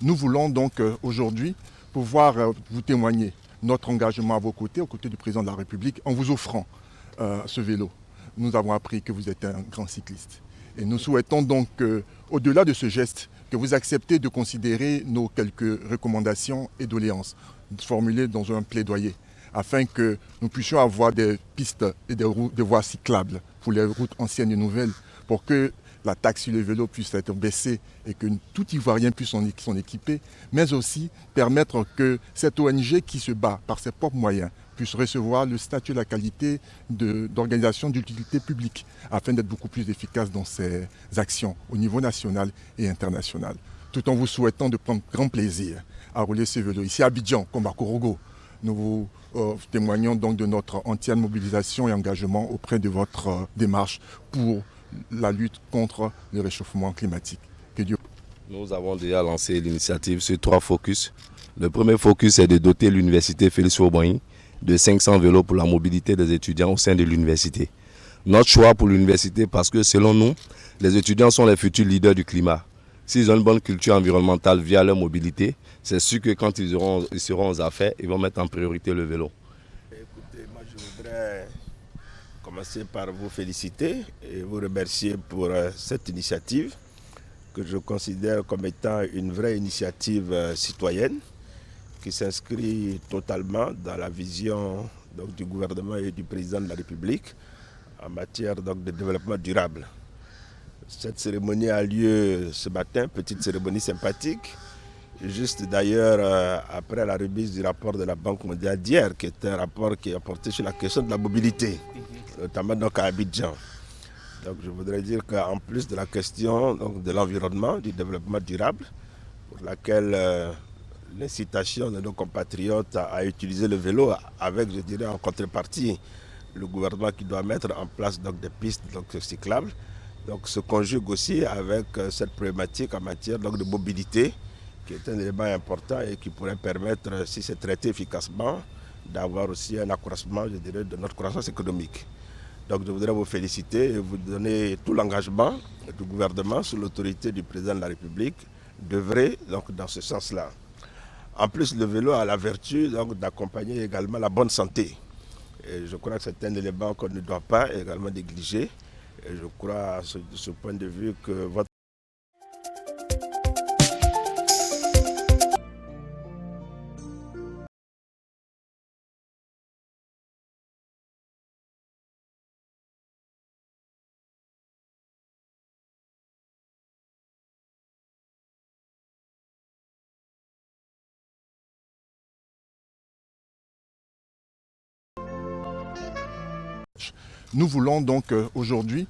Nous voulons donc aujourd'hui pouvoir vous témoigner notre engagement à vos côtés, aux côtés du président de la République, en vous offrant ce vélo. Nous avons appris que vous êtes un grand cycliste. Et nous souhaitons donc, au-delà de ce geste, que vous acceptez de considérer nos quelques recommandations et doléances formulées dans un plaidoyer, afin que nous puissions avoir des pistes et des voies cyclables pour les routes anciennes et nouvelles, pour que la taxe sur les vélos puisse être baissée et que tout Ivoirien puisse s'en équiper, mais aussi permettre que cette ONG qui se bat par ses propres moyens puisse recevoir le statut et la qualité d'organisation d'utilité publique afin d'être beaucoup plus efficace dans ses actions au niveau national et international. Tout en vous souhaitant de prendre grand plaisir à rouler ces vélos ici à Abidjan, comme à Korogo. Nous vous témoignons donc de notre entière mobilisation et engagement auprès de votre démarche pour la lutte contre le réchauffement climatique. Que Dieu... Nous avons déjà lancé l'initiative sur 3 focus. Le premier focus est de doter l'université Félix Houphouët-Boigny de 500 vélos pour la mobilité des étudiants au sein de l'université. Notre choix pour l'université parce que selon nous, les étudiants sont les futurs leaders du climat. S'ils ont une bonne culture environnementale via leur mobilité, c'est sûr que quand ils seront aux affaires, ils vont mettre en priorité le vélo. Écoutez, moi je voudrais commencer par vous féliciter et vous remercier pour cette initiative que je considère comme étant une vraie initiative citoyenne qui s'inscrit totalement dans la vision du gouvernement et du président de la République en matière de développement durable. Cette cérémonie a lieu ce matin, petite cérémonie sympathique, juste d'ailleurs après la remise du rapport de la Banque mondiale d'hier, qui est un rapport qui a porté sur la question de la mobilité, notamment donc à Abidjan. Donc je voudrais dire qu'en plus de la question de l'environnement, du développement durable, pour laquelle l'incitation de nos compatriotes à utiliser le vélo avec, je dirais, en contrepartie, le gouvernement qui doit mettre en place des pistes cyclables, donc se conjugue aussi avec cette problématique en matière de mobilité, qui est un élément important et qui pourrait permettre, si c'est traité efficacement, d'avoir aussi un accroissement, je dirais, de notre croissance économique. Donc je voudrais vous féliciter et vous donner tout l'engagement du gouvernement sous l'autorité du président de la République d'œuvrer dans ce sens-là. En plus, le vélo a la vertu d'accompagner également la bonne santé. Et je crois que c'est un élément qu'on ne doit pas également négliger. Et je crois de ce point de vue que votre Nous voulons donc aujourd'hui